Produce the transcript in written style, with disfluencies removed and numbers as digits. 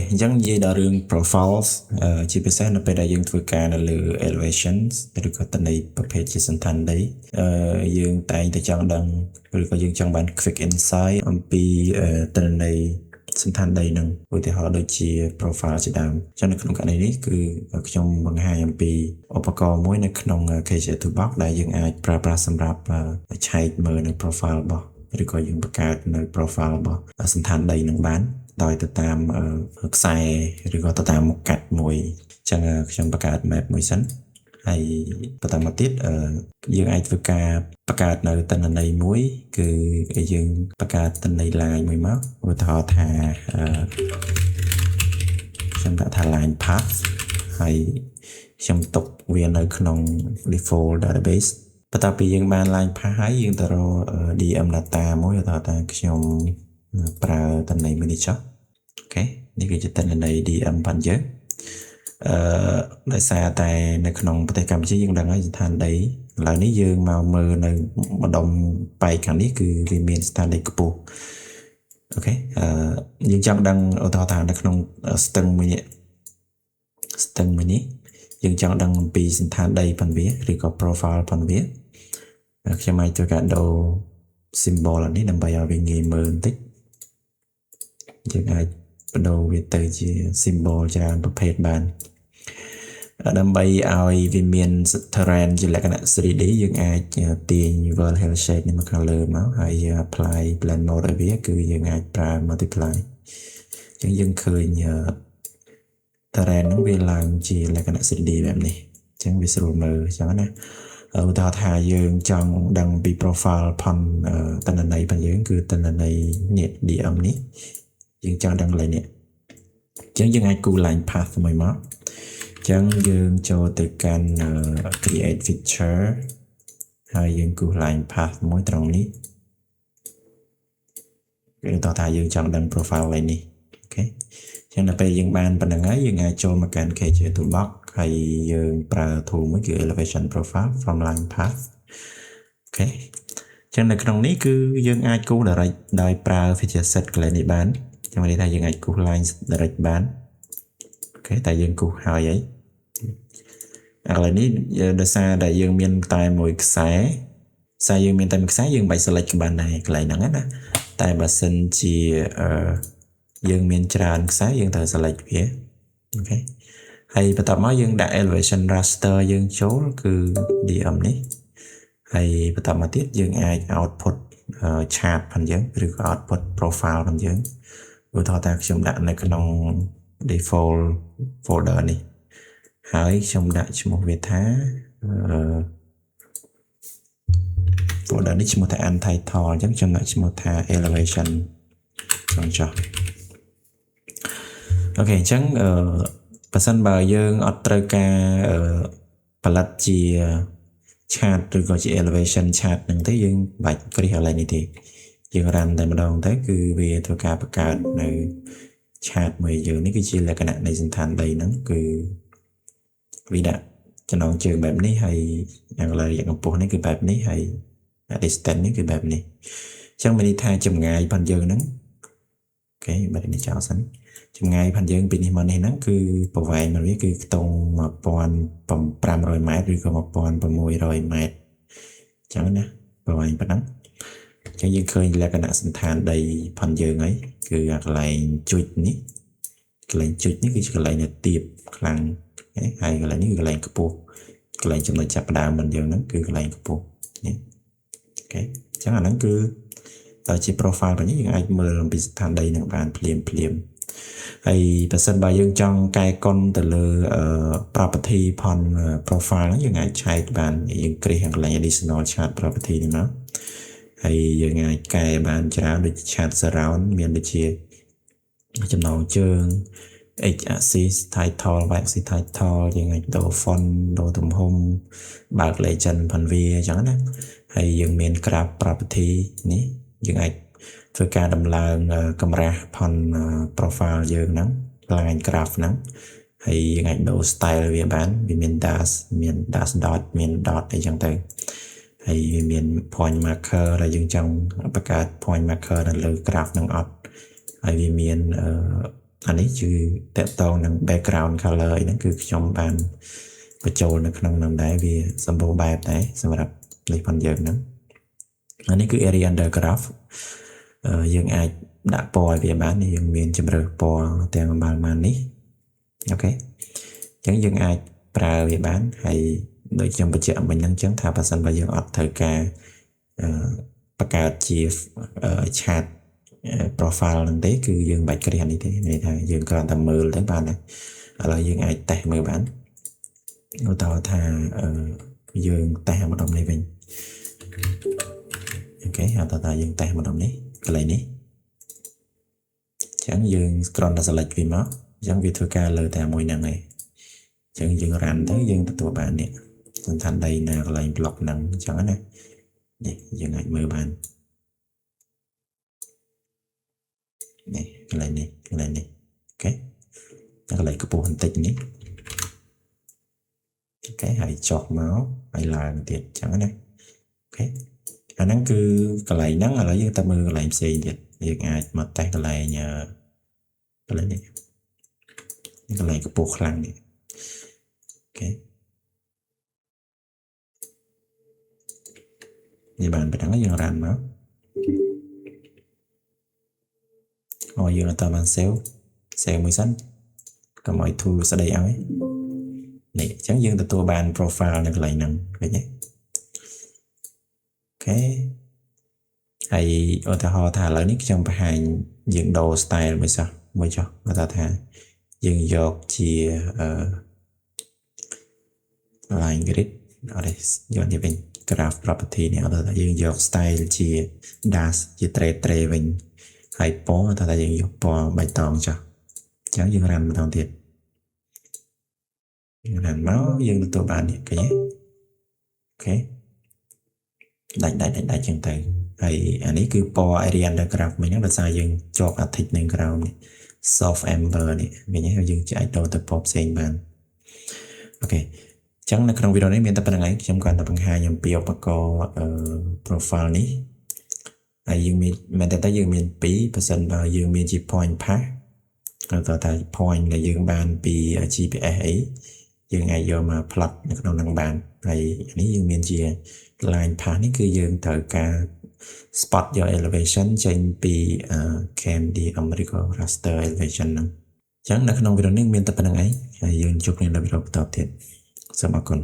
អញ្ចឹងនិយាយដល់រឿង profiles ជាពិសេសនៅពេលដែលយើងធ្វើការនៅលើ elevations ឬក៏តំណែងប្រភេទជាសន្តានដីយើងតែងតែចង់ដឹងឬក៏យើងចង់បាន quick insight អំពីតំណែងសន្តានដីនឹងឧទាហរណ៍ដូចជា profile ជាដើមអញ្ចឹងនៅក្នុងករណីនេះគឺខ្ញុំបង្ហាញអំពីឧបករណ៍មួយនៅក្នុង KJ Toolbox ដែលយើងអាចប្រើប្រាស់សម្រាប់ឆែកមើលនៅ profile របស់ឬក៏យើងបង្កើតនៅ profile របស់សន្តានដីនឹងបានដោយទៅតាមខ្សែឬក៏ទៅតាមមុខកាត់មួយអញ្ចឹងខ្ញុំបង្កើត map មួយសិនហើយបន្តមកទៀតយើងអាចធ្វើការបង្កើតនៅតនន័យមួយគឺយើងបង្កើតតន័យ line មួយមកឧទាហរណ៍ថាខ្ញុំដាក់ថា line path ហើយខ្ញុំទុកវានៅក្នុង default database បន្ទាប់ពីយើងបាន line path ហើយយើងទៅរក DM data មួយឧទាហរណ៍ថាខ្ញុំប្រើតន័យមួយនេះចុះអូខេនេះគឺជាតន័យ DM របស់យើងដោយសារតែនៅក្នុងប្រទេសកម្ពុជាយើងដឹងហើយស្ថានដីឥឡូវនេះយើងមកមើលនៅម្ដុំបែកខាងនេះគឺវាមានស្ថានដីខ្ពស់អូខេយើងចង់ដឹងឧទាហរណ៍ថានៅក្នុងស្ទឹងមួយនេះយើងចង់ដឹងអំពីសន្តានដីផងវាឬក៏ profile ផងវាខ្ញុំអាចធ្វើការដូរ symbol នេះដើម្បីឲ្យវាងាយមើលបន្តិចយើងអាចបដូរវាទៅជា symbol ច្រើនប្រភេទបានដើម្បីឲ្យវាមាន terrain ជាលក្ខណៈ 3D យើងអាចទាញ world hill shape នេះមកខាងលើមកហើយយើង apply blend mode ឲ្យវាគឺយើងអាចប្រើ multiply អញ្ចឹងយើងឃើញ terrain ហ្នឹងវាឡើងជាលក្ខណៈ 3D បែបនេះអញ្ចឹងវាស្រួលមើលអញ្ចឹងណាឧទាហរណ៍ថាយើងចង់ដឹងពី profile ផងតនន័យរបស់យើងគឺតនន័យនេះ DM នេះយើងចង់ដឹងកន្លែងនេះអញ្ចឹងយើងអាចគូ line path មួយមកអញ្ចឹងយើងចូលទៅកាន់ create feature ហើយយើងគូ line path មួយត្រង់នេះគឺតោះថាយើងចង់ដឹង profile កន្លែងនេះអូខេអញ្ចឹងដល់ពេលយើងបានប៉ុណ្្នឹងហើយយើងអាចចូលមកកាន់ KJ Toolbox ហើយយើងប្រើ tool មួយគឺ elevation profile from line path អូខេអញ្ចឹងនៅក្នុងនេះគឺយើងអាចគូ direct ដោយប្រើ feature set កន្លែងនេះបានខ្ញុំនិយាយថាយើងអាចគូ line direct បានអូខេតែយើងគូហើយឥឡូវនេះដោយសារតែយើងមានតែមួយខ្សែយើងមានតែមួយខ្សែយើងបាច់ select បានដែរកន្លែងហ្នឹងណាតែបើសិនជាយើងមានច្រើនខ្សែយើងត្រូវ select វាអូខេហើយបន្ទាប់មកយើងដាក់ elevation raster យើងចូលគឺ DM នេះហើយបន្ទាប់មកទៀតយើងអាច output chart ផងយើងឬក៏ output profile ផងយើងឧទាហរណ៍ថាខ្ញុំដាក់នៅក្នុង default folder នេះហើយខ្ញុំដាក់ឈ្មោះវាថា folder នេះឈ្មោះថា untitled អញ្ចឹងខ្ញុំដាក់ឈ្មោះថា elevation ចុះអូខេអញ្ចឹងបើសិនបើយើងអត់ត្រូវការផលិតជា chart ឬក៏ជា elevation chart ហ្នឹងទេយើងបាច់គ្រីសកន្លែងនេះទេយើង run តែម្ដងទៅគឺវាធ្វើការបង្កើតនៅ chart មួយយើងនេះគឺជាលក្ខណៈនៃសន្តានដីហ្នឹងគឺវាដាក់ចំណងជើងបែបនេះហើយយ៉ាងឡើយយ៉ាងកម្ពស់នេះគឺបែបនេះហើយ distance នេះគឺបែបនេះអញ្ចឹងមានន័យថាចម្ងាយផងយើងហ្នឹងអូខេបែបនេះចោលសិនចម្ងាយផងយើងពីនេះមកនេះហ្នឹងគឺប្រវែងរបស់វាគឺខ្ទង់ 1500 ម៉ែត្រឬក៏1600 ម៉ែត្រអញ្ចឹងណាប្រវែងប៉ុណ្ណឹងអញ្ចឹងយើងឃើញលក្ខណៈសន្តានដីផងយើងហើយគឺអាកន្លែងជុចនេះគឺជាកន្លែងដែលទាបខ្លាំងហើយកន្លែងនេះគឺកន្លែងខ្ពស់កន្លែងចំណុចចាប់ផ្ដើមរបស់យើងហ្នឹងគឺកន្លែងខ្ពស់នេះអូខេអញ្ចឹងអាហ្នឹងគឺតែជា profile របស់យើងអាចមើលអំពីស្ថានដីនឹងបានភ្លាមហើយបើសិនបើយើងចង់កែកុនទៅលើproperty ផង profile ហ្នឹងយើងអាចឆែកបានយើងគ្រីសកន្លែង additional chart property នេះមកហើយយើងអាចកែបានច្រើនដូច chart surround មានដូចជាចំណងជើង X axis title Y axis title យើងអាចដូរ font ដូរទំហំបើក legend ផងវាអញ្ចឹងណាហើយយើងមាន graph property នេះយើងអាចធ្វើការដំឡើងកម្រាស់ផង profile យើងហ្នឹង line graph ហ្នឹងហើយយើងអាចដូរ style វាបានវាមាន dash មាន dash dot មាន dot អីចឹងទៅហើយវាមាន point marker ដែលយើងចង់បង្កើត point marker នៅលើ graph ហ្នឹងអត់ហើយវាមាន អានេះគឺតកតងនឹង background color ហ្នឹងគឺខ្ញុំបានបញ្ចូលនៅក្នុងនឹងដែរវាសម្បូរបែបដែរសម្រាប់លេខផងយើងហ្នឹងអានេះគឺ area under graph យើងអាចដាក់ពណ៌ឲ្យវាបានយើងមានជម្រើសពណ៌ទាំងប៉ុន្មាននេះអូខេអញ្ចឹងយើងអាចប្រើវាបានហើយដូចខ្ញុំបញ្ជាក់មិញហ្នឹងអញ្ចឹងថាបើសិនបើយើងអត់ត្រូវការបង្កើតជា chart profile ហ្នឹងទេគឺយើងមិនបាច់គ្រាន់នេះទេន័យថាយើងគ្រាន់តែមើលទៅបានដែរឥឡូវយើងអាចតេស្តមើលបានឧទាហរណ៍ថាយើងតេស្តម្ដងនេះវិញអូខេហើយតើយើងតេស្តម្ដងនេះកន្លែងនេះអញ្ចឹងយើងគ្រាន់តែ select វាមកអញ្ចឹងវាធ្វើការលើតែមួយហ្នឹងឯងអញ្ចឹងយើង run ទៅយើងទទួលបាននេះសន្តានដីណាកន្លែង block ហ្នឹងអញ្ចឹងណានេះយើងអាចមើលបាននេះកន្លែងនេះអូខេកន្លែងកម្ពស់បន្តិចនេះអូខេហើយចុះមកហើយឡើងទៀតអញ្ចឹងណាអូខេអាហ្នឹងគឺកន្លែងហ្នឹងឥឡូវយើងទៅមើលកន្លែងផ្សេងទៀតយើងអាចមកតេស្តកន្លែងនេះកន្លែងកម្ពស់ខ្លាំងនេះអូខេនេះបានប៉ុណ្ណឹងយើងរ៉ានមកយើងអត់បាន save មួយសិនកុំឲ្យ tool ស្ដីឲ្យនេះអញ្ចឹងយើងទទួលបាន profile នៅកន្លែងហ្នឹងឃើញទេអូខេហើយឧទាហរណ៍ថាឥឡូវនេះខ្ញុំបង្ហាញយើងដូរ style មួយចុះបើថាយើងយកជា line grid អត់ទេយកនេះវិញ graph property នេះអត់ថាយើងយក style ជា dash ជា tray វិញហើយពណ៌ថាយើងយកពណ៌បៃតងចុះអញ្ចឹងយើង run ម្ដងទៀតយើង run មកយើងទទួលបាននេះឃើញទេអូខេដាច់ចឹងទៅហើយអានេះគឺពណ៌ area under graph មិញហ្នឹងដោយសារយើងជាប់ article នៅក្រោមនេះ soft amber នេះវិញហើយយើងអាចដូរទៅពណ៌ផ្សេងបានអូខេអញ្ចឹងនៅក្នុងវីដេអូនេះមានតែប៉ុណ្្នឹងឯងខ្ញុំគ្រាន់តែបង្ហាញអំពីឧបករណ៍ profile នេះហើយយើងមានមែនតើយើងមាន2បើសិនបើយើងមានជា point path តើតែ point ដែលយើងបានពី GPS អីយើងអាចយកមក plot នៅក្នុងនឹងបានហើយនេះយើងមានជា line path នេះគឺយើងត្រូវការ spot យក elevation ចេញពី Candy American raster elevation ហ្នឹងអញ្ចឹងនៅក្នុងវីដេអូនេះមានតែប៉ុណ្្នឹងឯងហើយយើងជួបគ្នានៅវីដេអូបន្តទៀតសូមអរគុណ